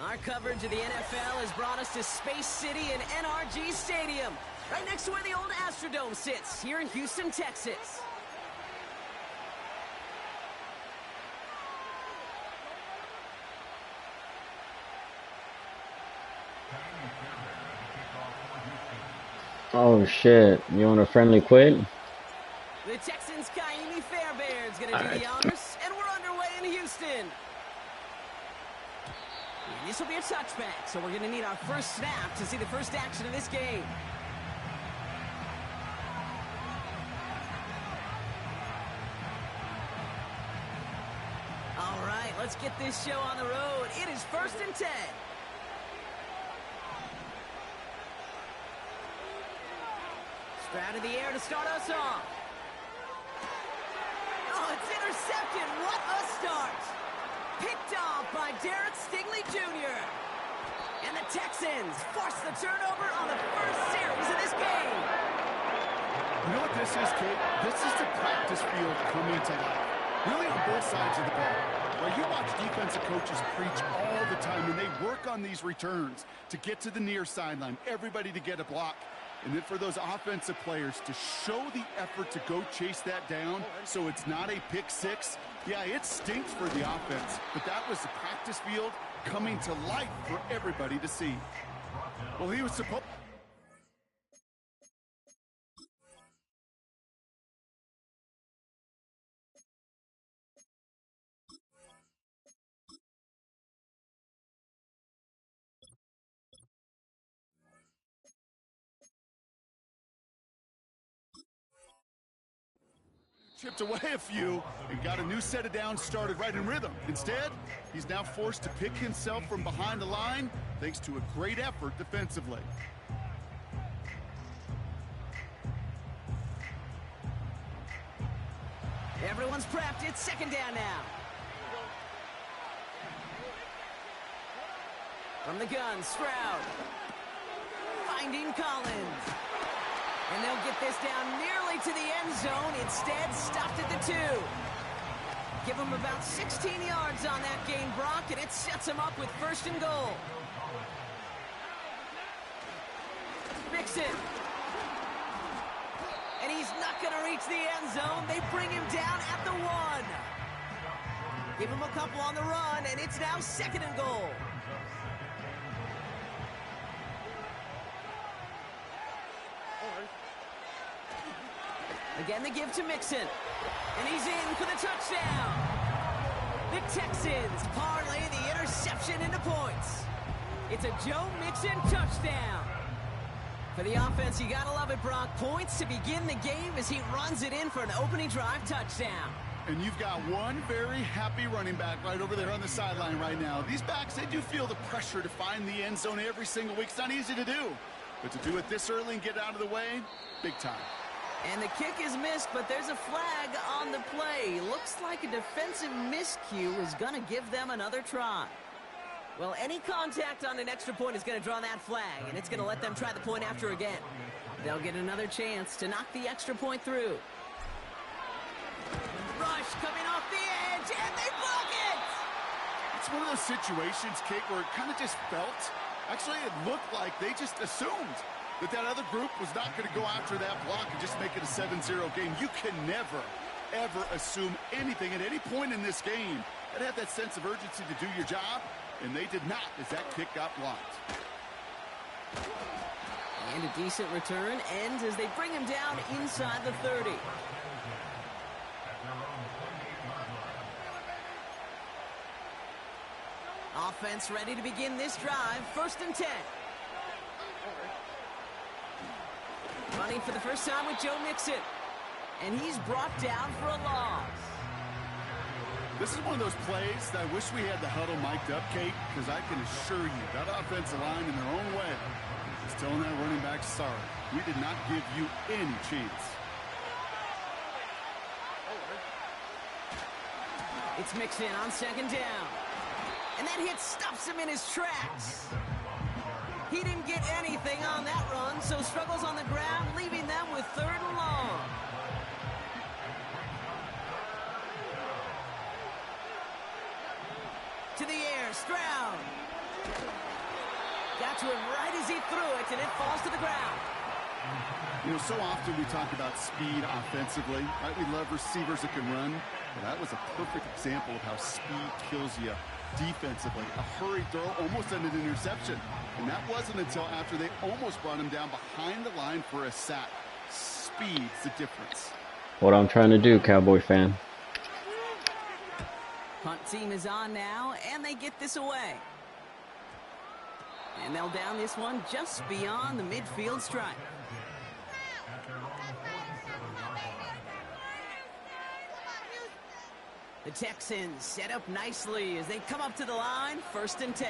Our coverage of the NFL has brought us to Space City and NRG Stadium, right next to where the old Astrodome sits, here in Houston, Texas. Oh shit, you want a friendly quit? The Texans' Kaimi Fairbairn's gonna do the honors, and we're underway in Houston. And this will be a touchback, so we're going to need our first snap to see the first action of this game. All right, let's get this show on the road. It is 1st and 10. Stroud in the air to start us off. Oh, it's intercepted. What a start. Picked off by Derek Stingley Jr. And the Texans force the turnover on the first series of this game. You know what this is, Kate? This is the practice field coming to life. Really on both sides of the ball. Well, you watch defensive coaches preach all the time, and they work on these returns to get to the near sideline, everybody to get a block. And then for those offensive players to show the effort to go chase that down so it's not a pick six. Yeah, it stinks for the offense, but that was the practice field coming to life for everybody to see. Well, he was supposed... chipped away a few and got a new set of downs started right in rhythm. Instead, he's now forced to pick himself from behind the line thanks to a great effort defensively. Everyone's prepped. It's 2nd down now. From the gun, Stroud. Finding Collins. And they'll get this down nearly to the end zone. Instead, stopped at the 2. Give them about 16 yards on that gain, Brock, and it sets them up with 1st and goal. Mixon. And he's not going to reach the end zone. They bring him down at the 1. Give him a couple on the run, and it's now 2nd and goal. Again, the give to Mixon. And he's in for the touchdown. The Texans parlay the interception into points. It's a Joe Mixon touchdown. For the offense, you gotta love it, Brock. Points to begin the game as he runs it in for an opening drive touchdown. And you've got one very happy running back right over there on the sideline right now. These backs, they do feel the pressure to find the end zone every single week. It's not easy to do. But to do it this early and get out of the way, big time. And the kick is missed, but there's a flag on the play. Looks like a defensive miscue is going to give them another try. Well, any contact on an extra point is going to draw that flag, and it's going to let them try the point after again. They'll get another chance to knock the extra point through. Rush coming off the edge, and they block it! It's one of those situations, Kate, where it kind of just felt, actually it looked like they just assumed that other group was not going to go after that block and just make it a 7-0 game. You can never, ever assume anything at any point in this game. That had that sense of urgency to do your job, and they did not as that kick got blocked. And a decent return ends as they bring him down inside the 30. Offense ready to begin this drive. 1st and 10. Running for the first time with Joe Mixon. And he's brought down for a loss. This is one of those plays that I wish we had the huddle mic'd up, Kate, because I can assure you that offensive line in their own way is telling that running back, sorry, we did not give you any chance. It's Mixon on second down. And that hit stops him in his tracks. He didn't get anything on that run, so struggles on the ground, leaving them with 3rd and long. To the air, Stroud. Got to him right as he threw it, and it falls to the ground. You know, so often we talk about speed offensively, right? We love receivers that can run. Well, that was a perfect example of how speed kills you defensively. A hurried throw almost ended an interception. And that wasn't until after they almost brought him down behind the line for a sack. Speed's the difference. What I'm trying to do, Cowboy fan. Punt team is on now, and they get this away. And they'll down this one just beyond the midfield stripe. The Texans set up nicely as they come up to the line, 1st and 10.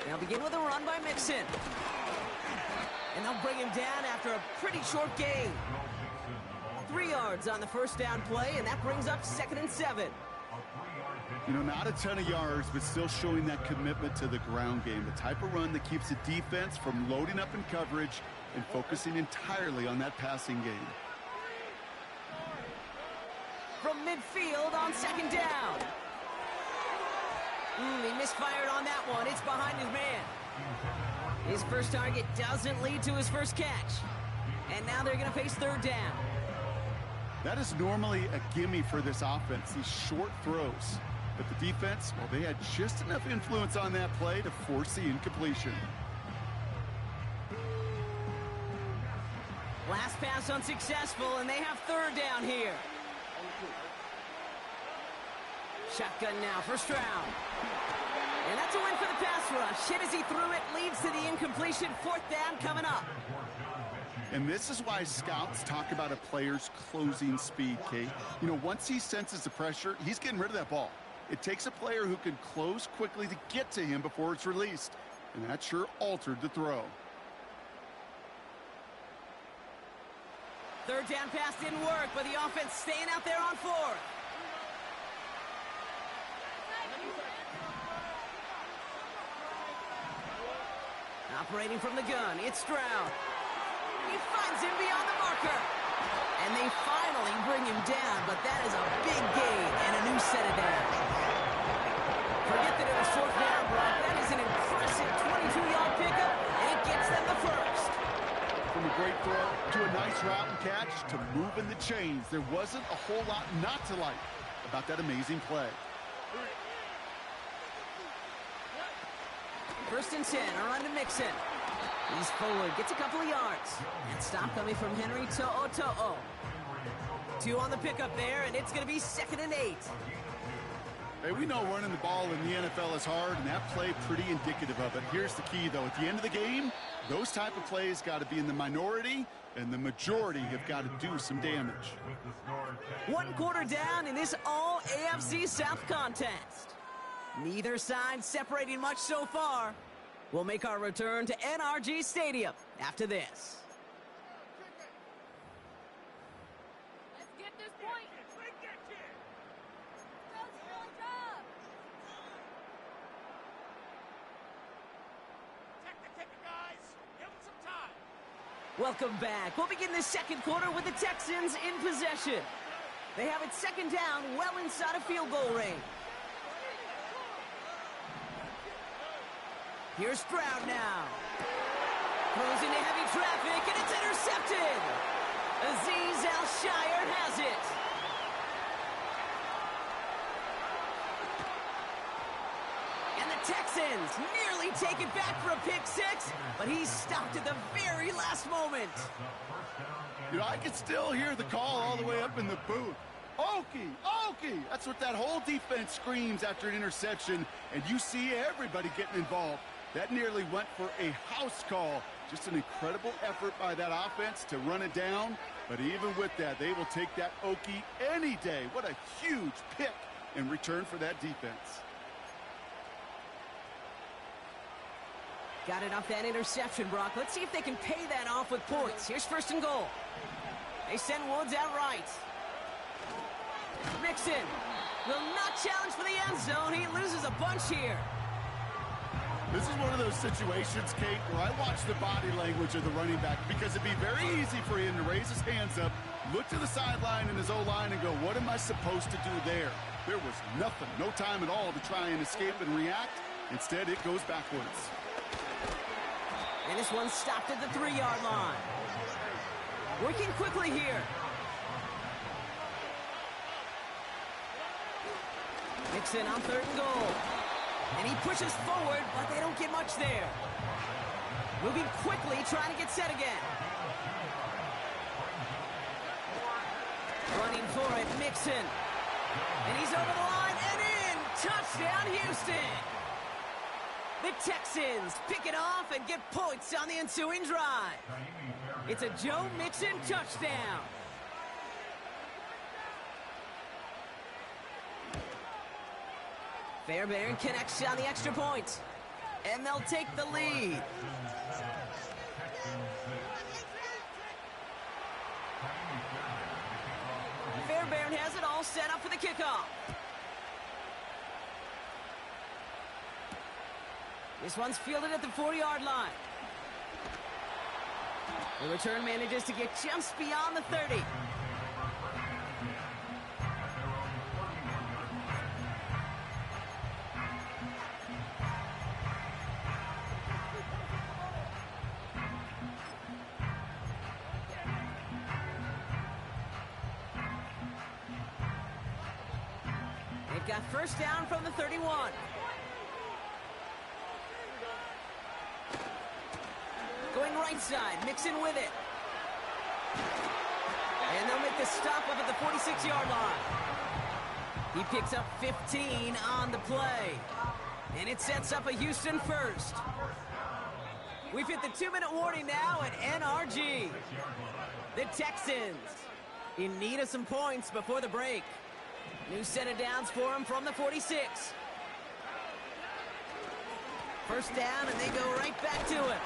They'll begin with a run by Mixon. And they'll bring him down after a pretty short gain. 3 yards on the 1st down play, and that brings up 2nd and 7. You know, not a ton of yards, but still showing that commitment to the ground game. The type of run that keeps the defense from loading up in coverage and focusing entirely on that passing game. From midfield on 2nd down. He misfired on that one. It's behind his man. His first target doesn't lead to his first catch. And now they're going to face 3rd down. That is normally a gimme for this offense, these short throws. But the defense, well, they had just enough influence on that play to force the incompletion. Last pass unsuccessful, and they have 3rd down here. Shotgun now for Stroud. And that's a win for the pass rush. Hit as he threw it, leads to the incompletion. 4th down coming up. And this is why scouts talk about a player's closing speed, Kate. You know, once he senses the pressure, he's getting rid of that ball. It takes a player who can close quickly to get to him before it's released. And that sure altered the throw. 3rd down pass didn't work, but the offense staying out there on 4th. Operating from the gun, it's Stroud. He finds him beyond the marker. And they finally bring him down, but that is a big gain and a new set of downs. Forget that it was 4th down, Brock. That is an impressive 22-yard pickup, and it gets them the 1st. From a great throw to a nice route and catch to moving the chains, there wasn't a whole lot not to like about that amazing play. 1st and 10, a run to Mixon. He's forward, gets a couple of yards. And stop coming from Henry To'o. 2 on the pickup there, and it's going to be 2nd and 8. Hey, we know running the ball in the NFL is hard, and that play pretty indicative of it. Here's the key, though. At the end of the game, those type of plays got to be in the minority, and the majority have got to do some damage. 1 quarter down in this all-AFC South contest. Neither side separating much so far. We'll make our return to NRG Stadium after this. Let's get this point. Check the ticket, guys. Give them some time. Welcome back. We'll begin the 2nd quarter with the Texans in possession. They have it 2nd down, well inside of field goal range. Here's Stroud now. Throws into heavy traffic, and it's intercepted. Azeez Al-Shire has it. And the Texans nearly take it back for a pick 6, but he's stopped at the very last moment. You know, I can still hear the call all the way up in the booth. Okie! That's what that whole defense screams after an interception, and you see everybody getting involved. That nearly went for a house call. Just an incredible effort by that offense to run it down. But even with that, they will take that Okie any day. What a huge pick in return for that defense. Got it off that interception, Brock. Let's see if they can pay that off with points. Here's 1st and goal. They send Woods out right. Mixon will not challenge for the end zone. He loses a bunch here. This is one of those situations, Kate, where I watch the body language of the running back because it'd be very easy for him to raise his hands up, look to the sideline in his O-line and go, what am I supposed to do there? There was nothing, no time at all to try and escape and react. Instead, it goes backwards. And this one stopped at the 3-yard line. Working quickly here. Mixon on 3rd and goal. And he pushes forward, but they don't get much there. Moving quickly, trying to get set again. Running for it, Mixon. And he's over the line and in. Touchdown, Houston. The Texans pick it off and get points on the ensuing drive. It's a Joe Mixon touchdown. Fairbairn connects on the extra point. And they'll take the lead. Fairbairn has it all set up for the kickoff. This one's fielded at the 40-yard line. The return manages to get just beyond the 30. They've got 1st down from the 31. Going right side, Mixon with it. And they'll make the stop up at the 46-yard line. He picks up 15 on the play. And it sets up a Houston 1st. We've hit the 2-minute warning now at NRG. The Texans in need of some points before the break. New set of downs for him from the 46. 1st down, and they go right back to it.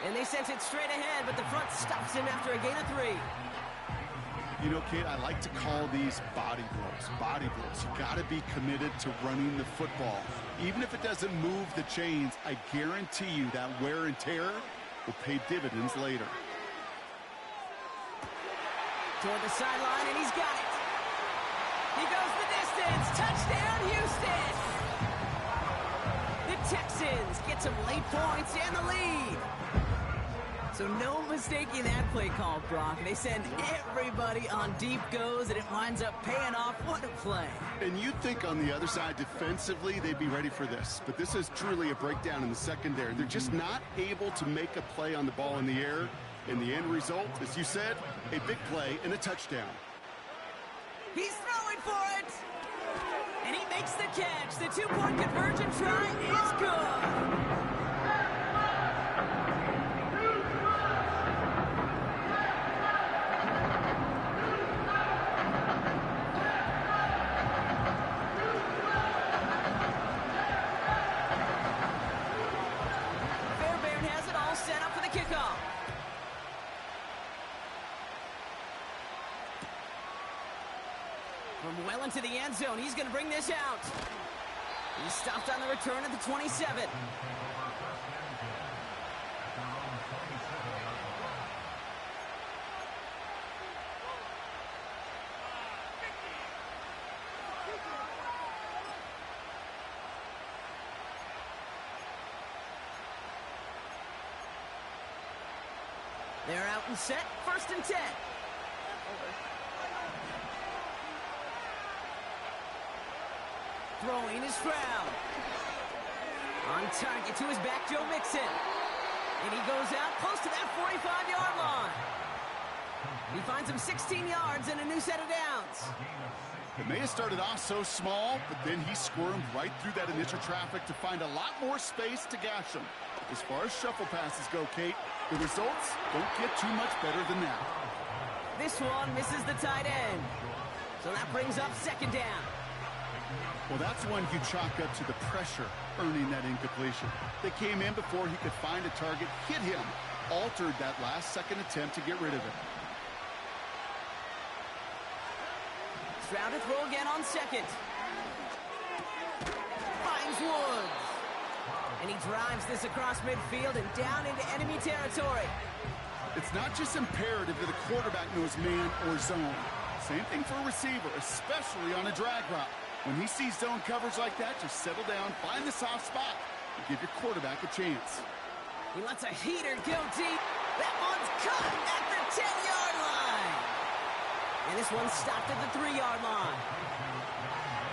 And they sense it straight ahead, but the front stops him after a gain of 3. You know, Kate, I like to call these body blows. Body blows. You got to be committed to running the football. Even if it doesn't move the chains, I guarantee you that wear and tear will pay dividends later. Toward the sideline, and he's got it. He goes the distance. Touchdown, Houston! The Texans get some late points and the lead. So no mistaking that play call, Brock. They send everybody on deep goes, and it winds up paying off. What a play. And you'd think on the other side, defensively, they'd be ready for this. But this is truly a breakdown in the secondary. They're just not able to make a play on the ball in the air. And the end result, as you said, a big play and a touchdown. He's throwing for it. And he makes the catch. The 2-point conversion try is good. Fairbairn has it all set up for the kickoff. From well into the end zone, he's going to bring this out. He's stopped on the return at the 27. They're out and set, 1st and 10. Throwing is Stroud. On target to his back, Joe Mixon. And he goes out close to that 45-yard line. He finds him 16 yards and a new set of downs. It may have started off so small, but then he squirmed right through that initial traffic to find a lot more space to gash him. As far as shuffle passes go, Kate, the results don't get too much better than that. This one misses the tight end. So that brings up 2nd down. Well, that's one you chalk up to the pressure earning that incompletion. They came in before he could find a target, hit him, altered that last-second attempt to get rid of it. Stroud to throw again on second. Finds Woods. And he drives this across midfield and down into enemy territory. It's not just imperative that a quarterback knows man or zone. Same thing for a receiver, especially on a drag route. When he sees zone coverage like that, just settle down, find the soft spot, and give your quarterback a chance. He lets a heater go deep. That one's caught at the 10-yard line. And this one's stopped at the 3-yard line.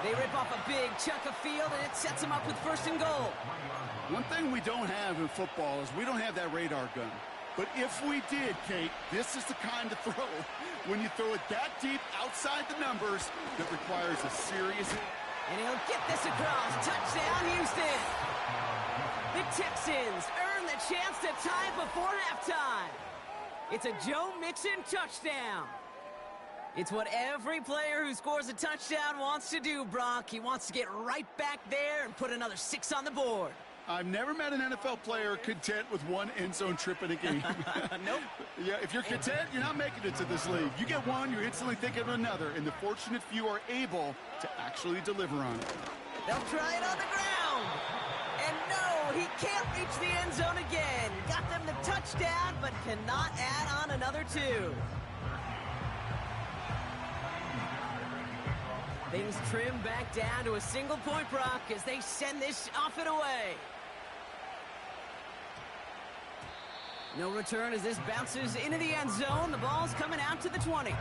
They rip off a big chunk of field, and it sets them up with 1st and goal. One thing we don't have in football is we don't have that radar gun. But if we did, Kate, this is the kind of throw when you throw it that deep outside the numbers that requires a serious... And he'll get this across. Touchdown, Houston. The Texans earn the chance to tie before halftime. It's a Joe Mixon touchdown. It's what every player who scores a touchdown wants to do, Brock. He wants to get right back there and put another 6 on the board. I've never met an NFL player content with one end zone trip in a game. Nope. Yeah, if you're content, you're not making it to this league. You get one, you're instantly thinking of another, and the fortunate few are able to actually deliver on it. They'll try it on the ground. And no, he can't reach the end zone again. Got them the touchdown, but cannot add on another 2. Things trim back down to a single-point, Brock, as they send this off and away. No return as this bounces into the end zone. The ball's coming out to the 20.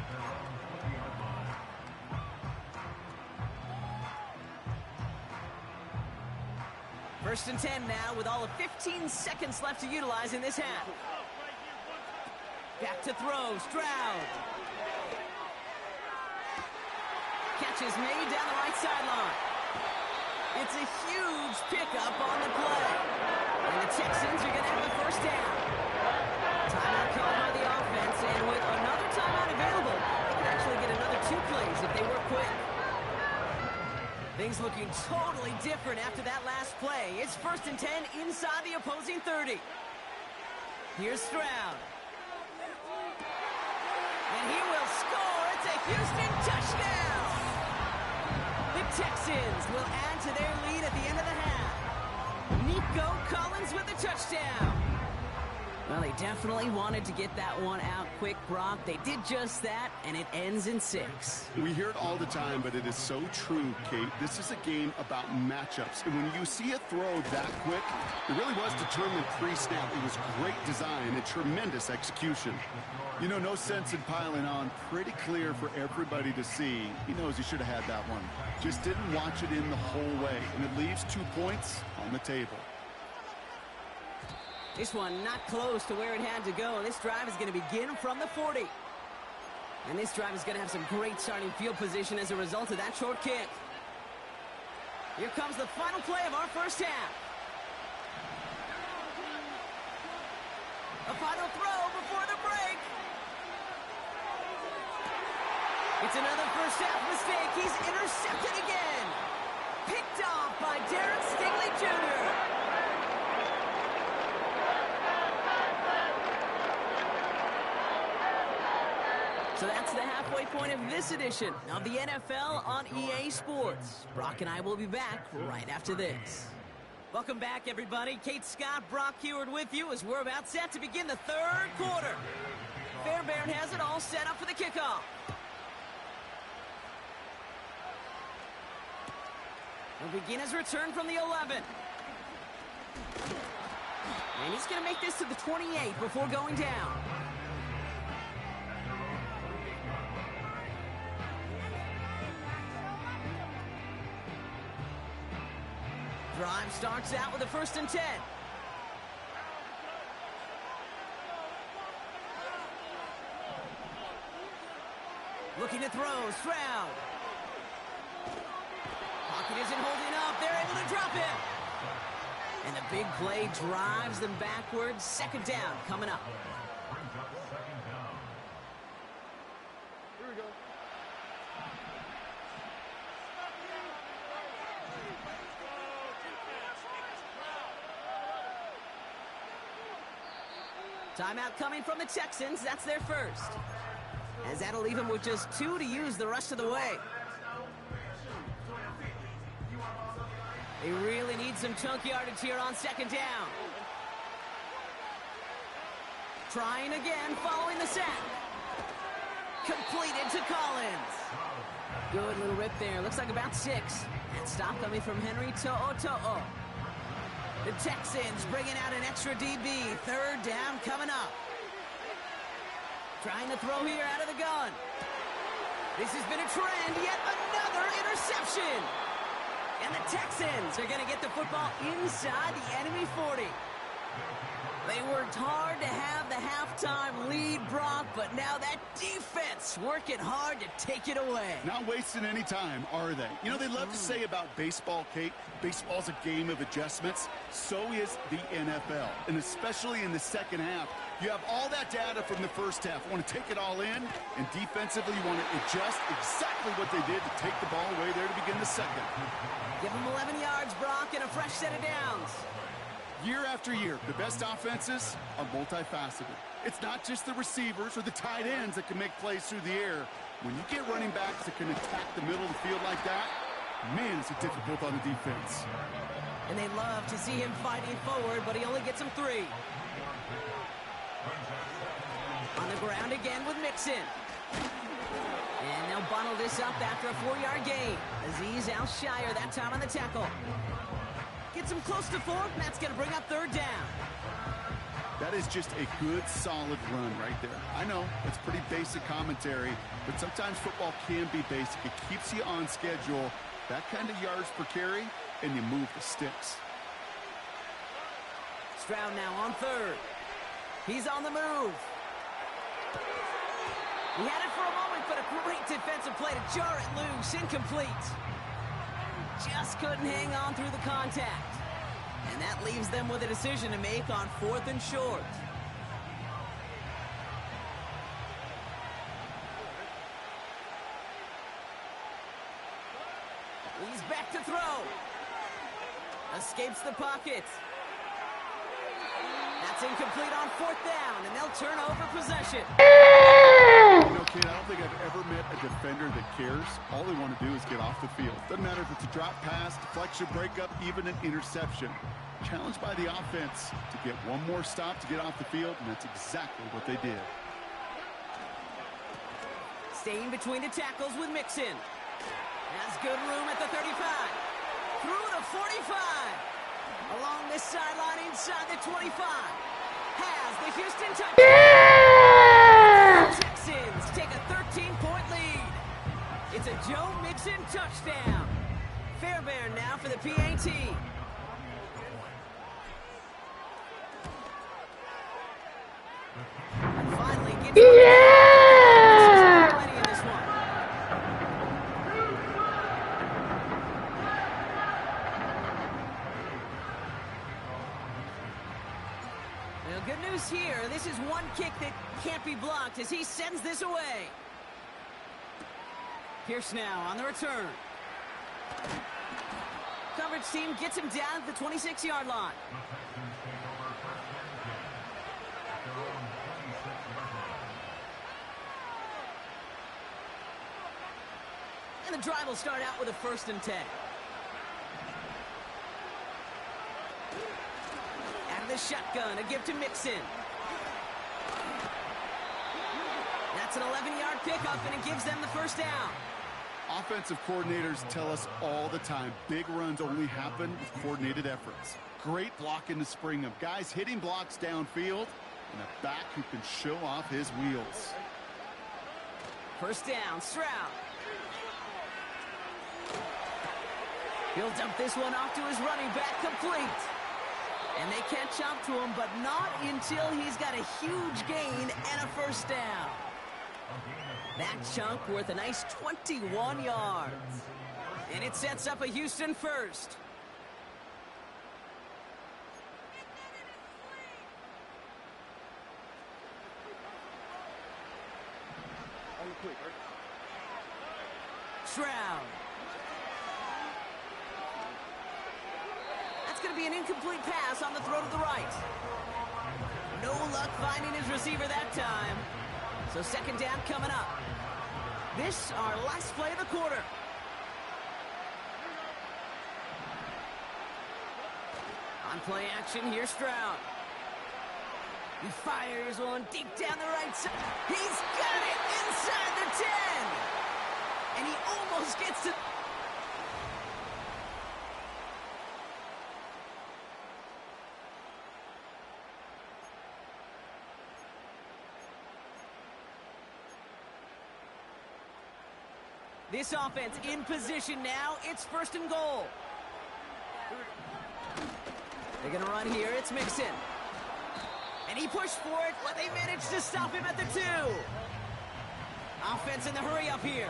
First and 10 now with all of 15 seconds left to utilize in this half. Back to throw, Stroud. Catch is made down the right sideline. It's a huge pickup on the play. And the Texans are going to have the first down. Timeout called by the offense, and with another timeout available, they can actually get another 2 plays if they work quick. Things looking totally different after that last play. It's 1st and 10 inside the opposing 30. Here's Stroud. And he will score. It's a Houston touchdown. The Texans will add to their lead at the end of the half. Nico Collins with the touchdown. Well, they definitely wanted to get that one out quick, Brock. They did just that, and it ends in 6. We hear it all the time, but it is so true, Kate. This is a game about matchups. And when you see a throw that quick, it really was determined pre-snap. It was great design and tremendous execution. You know, no sense in piling on. Pretty clear for everybody to see. He knows he should have had that one. Just didn't watch it in the whole way. And it leaves 2 points on the table. This one not close to where it had to go. This drive is going to begin from the 40. And this drive is going to have some great starting field position as a result of that short kick. Here comes the final play of our first half. A final throw before the break. It's another first half mistake. He's intercepted again. Picked off by Darren Stingley Jr. So that's the halfway point of this edition of the NFL on EA Sports. Brock and I will be back right after this. Welcome back, everybody. Kate Scott, Brock Heward with you as we're about set to begin the 3rd quarter. Fairbairn has it all set up for the kickoff. He'll begin his return from the 11. And he's going to make this to the 28 before going down. Drive starts out with a 1st and 10. Looking to throw, Stroud. Pocket isn't holding up. They're able to drop it. And the big play drives them backwards. 2nd down coming up. Timeout coming from the Texans. That's their first. As that'll leave them with just 2 to use the rest of the way. They really need some chunk yardage here on second down. Trying again, following the sack. Completed to Collins. Good little rip there. Looks like about 6. And stop coming from Henry To'o. The Texans bringing out an extra DB. Third down coming up. Trying to throw here out of the gun. This has been a trend. Yet another interception. And the Texans are going to get the football inside the enemy 40. They worked hard to have the halftime lead, Brock, but now that defense working hard to take it away. Not wasting any time, are they? You know, they love to say about baseball, Kate, baseball's a game of adjustments. So is the NFL, and especially in the second half. You have all that data from the first half. You want to take it all in, and defensively you want to adjust exactly what they did to take the ball away there to begin the second. Give them 11 yards, Brock, and a fresh set of downs. Year after year, the best offenses are multifaceted. It's not just the receivers or the tight ends that can make plays through the air. When you get running backs that can attack the middle of the field like that, man, is it difficult on the defense. And they love to see him fighting forward, but he only gets them 3. On the ground again with Mixon. And they'll bundle this up after a 4-yard gain. Azeez Al-Shire that time on the tackle. Gets him close to 4, and that's going to bring up third down. That is just a good, solid run right there. I know, it's pretty basic commentary, but sometimes football can be basic. It keeps you on schedule, that kind of yards per carry, and you move the sticks. Stroud now on third. He's on the move. He had it for a moment, but a great defensive play to jar it loose. Incomplete. Just couldn't hang on through the contact. And that leaves them with a decision to make on 4th and short. He's back to throw. Escapes the pocket. That's incomplete on 4th down, and they'll turn over possession. You know, kid, I don't think I've ever met a defender that cares. All they want to do is get off the field. Doesn't matter if it's a drop pass, deflection, breakup, even an interception. Challenged by the offense to get one more stop to get off the field, and that's exactly what they did. Staying between the tackles with Mixon. Has good room at the 35. Through the 45. Along this sideline inside the 25. Has the Houston touchdown. Yeah! Texans take a 13-point lead. It's a Joe Mixon touchdown. Fairbairn now for the PAT. And finally gets plenty in this one. Well, good news here. This is one kick that can't be blocked as he sends this away. Pierce now on the return. Coverage team gets him down at the 26-yard line. And the drive will start out with a 1st and 10. Out of the shotgun, a give to Mixon. That's an 11-yard pickup, and it gives them the 1st down. Offensive coordinators tell us all the time, big runs only happen with coordinated efforts. Great blocking to spring them. Guys hitting blocks downfield, and a back who can show off his wheels. 1st down, Stroud. He'll dump this one off to his running back, complete. And they catch up to him, but not until he's got a huge gain and a 1st down. That chunk worth a nice 21 yards. And it sets up a Houston 1st. Stroud. That's going to be an incomplete pass on the throw to the right. No luck finding his receiver that time. So second down coming up. This our last play of the quarter. On play action, here's Stroud. He fires one deep down the right side. He's got it inside the 10. And he almost gets to... This offense in position now. It's first and goal. They're going to run here. It's Mixon. And he pushed for it, but they managed to stop him at the 2. Offense in the hurry up here.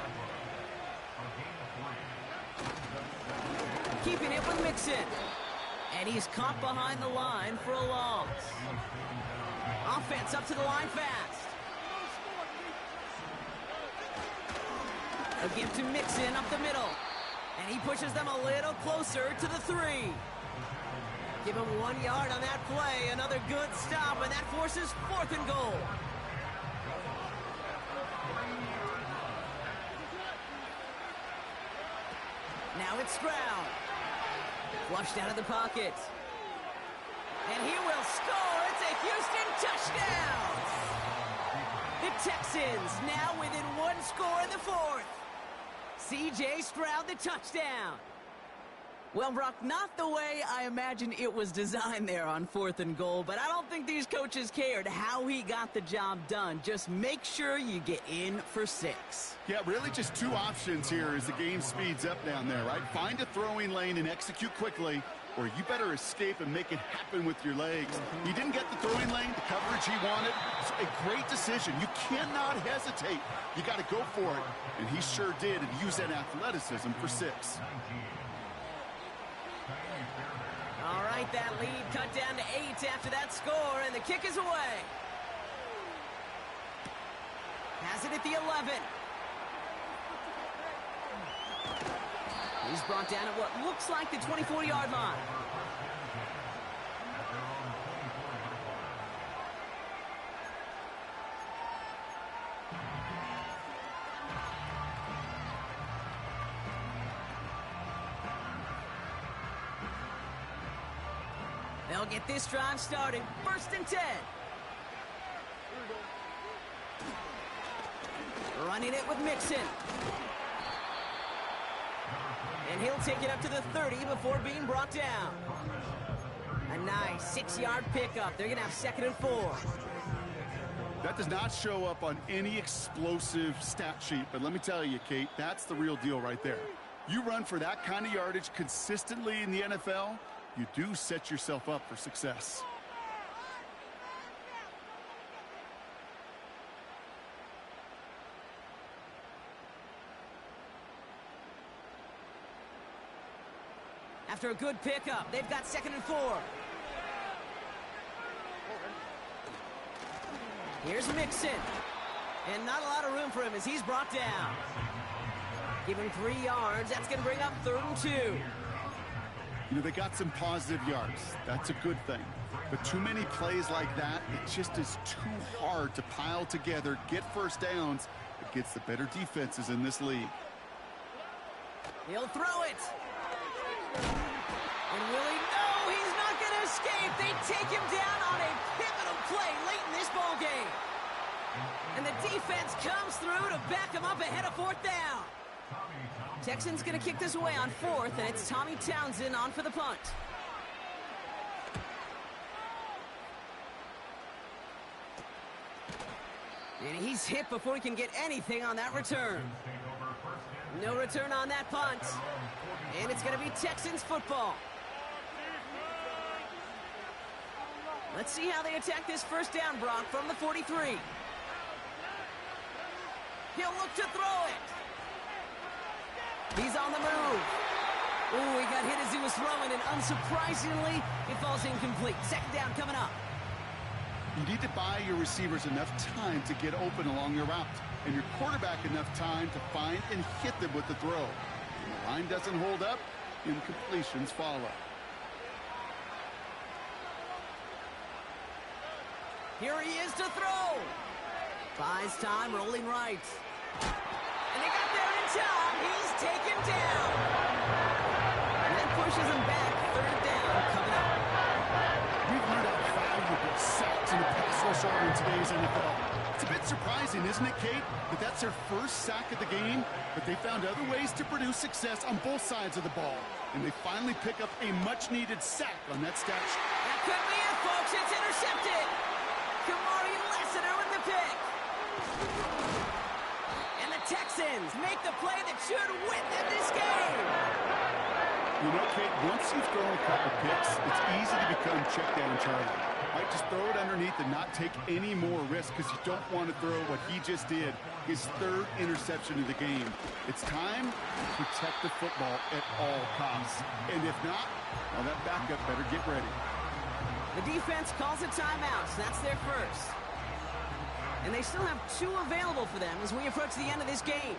Keeping it with Mixon. And he's caught behind the line for a loss. Offense up to the line fast. A give to Mixon up the middle. And he pushes them a little closer to the 3. Give him 1 yard on that play. Another good stop, and that forces fourth and goal. Now it's Stroud. Flushed out of the pocket. And he will score. It's a Houston touchdown. The Texans now within 1 score in the 4th. C.J. Stroud, the touchdown. Well, Brock, not the way I imagined it was designed there on 4th and goal, but I don't think these coaches cared how he got the job done. Just make sure you get in for 6. Yeah, really just 2 options here as the game speeds up down there, right? Find a throwing lane and execute quickly, or you better escape and make it happen with your legs. He didn't get the throwing lane, the coverage he wanted. It's a great decision. You cannot hesitate. You got to go for it, and he sure did, and use that athleticism for 6. All right, that lead cut down to 8 after that score, and the kick is away. Has it at the 11. He's brought down at what looks like the 24-yard line. They'll get this drive started. First and 10. Running it with Mixon. And he'll take it up to the 30 before being brought down. A nice 6-yard pickup. They're going to have 2nd and 4. That does not show up on any explosive stat sheet, but let me tell you, Kate, that's the real deal right there. You run for that kind of yardage consistently in the NFL, you do set yourself up for success. After a good pickup, they've got 2nd and 4. Here's Mixon. And not a lot of room for him as he's brought down. Give him 3 yards. That's going to bring up 3rd and 2. You know, they got some positive yards. That's a good thing. But too many plays like that, it just is too hard to pile together, get first downs against the better defenses in this league. He'll throw it. And will he? No, he's not going to escape. They take him down on a pivotal play late in this ball game. And the defense comes through to back him up ahead of 4th down. Texans going to kick this away on 4th, and it's Tommy Townsend on for the punt. And he's hit before he can get anything on that return. No return on that punt. And it's going to be Texans football. Let's see how they attack this first down, Brock, from the 43. He'll look to throw it. He's on the move. Ooh, he got hit as he was throwing, and unsurprisingly, it falls incomplete. 2nd down coming up. You need to buy your receivers enough time to get open along your route, and your quarterback enough time to find and hit them with the throw. When the line doesn't hold up, incompletions follow. Here he is to throw. Buys time, rolling right. And they got there in time. He's taken down. And that pushes him back. Third down coming up. We've learned how valuable sacks in the pass rush are in today's NFL. It's a bit surprising, isn't it, Kate, that that's their first sack of the game, but they found other ways to produce success on both sides of the ball. And they finally pick up a much-needed sack on that stat sheet. That could be it, folks. It's intercepted. Kamari Lassiter with the pick. And the Texans make the play that should win them this game. You know, Kate, once you've thrown a couple picks, it's easy to become check down Charlie. Might just throw it underneath and not take any more risk because you don't want to throw what he just did, his third interception of the game. It's time to protect the football at all costs. And if not, well, that backup better get ready. The defense calls a timeout, so that's their first. And they still have 2 available for them as we approach the end of this game.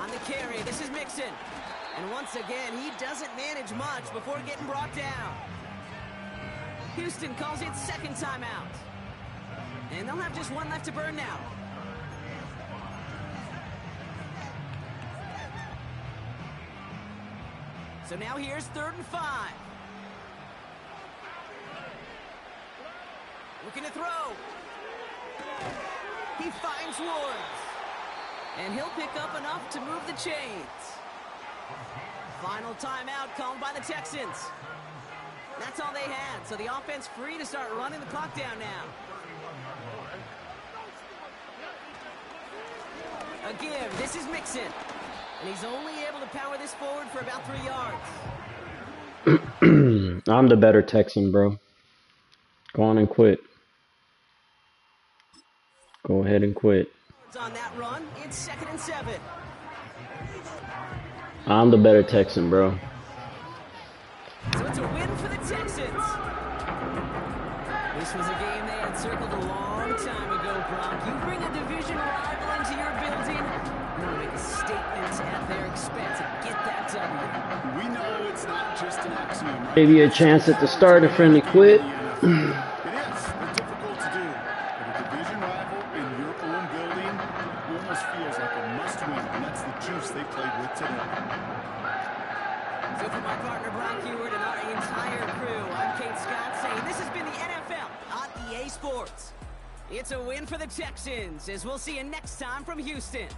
On the carry, this is Mixon. And once again, he doesn't manage much before getting brought down. Houston calls it second timeout. And they'll have just 1 left to burn now. So now here's 3rd and 5. Looking to throw. He finds Woods. And he'll pick up enough to move the chains. Final timeout called by the Texans. That's all they had, so the offense free to start running the clock down now. A give, this is Mixon. And he's only able to power this forward for about 3 yards. I'm the better Texan, bro. Go on and quit. Go ahead and quit. On that run, it's 2nd and 7. I'm the better Texan, bro. So it's a win for the Texans. This was a game they had circled a long time ago, Brock. You bring a division rival into your building, you want to make a statement at their expense and get that W. We know it's not just an axiom, right? Gave you a chance at the start, a friendly quit. It is. They're difficult to do. But a division rival in your own building almost feels like a must-win, and that's the juice they played with today. So for my partner, Brock Heward, and our entire crew, I'm Kate Scott saying this has been the NFL on EA Sports. It's a win for the Texans, as we'll see you next time from Houston.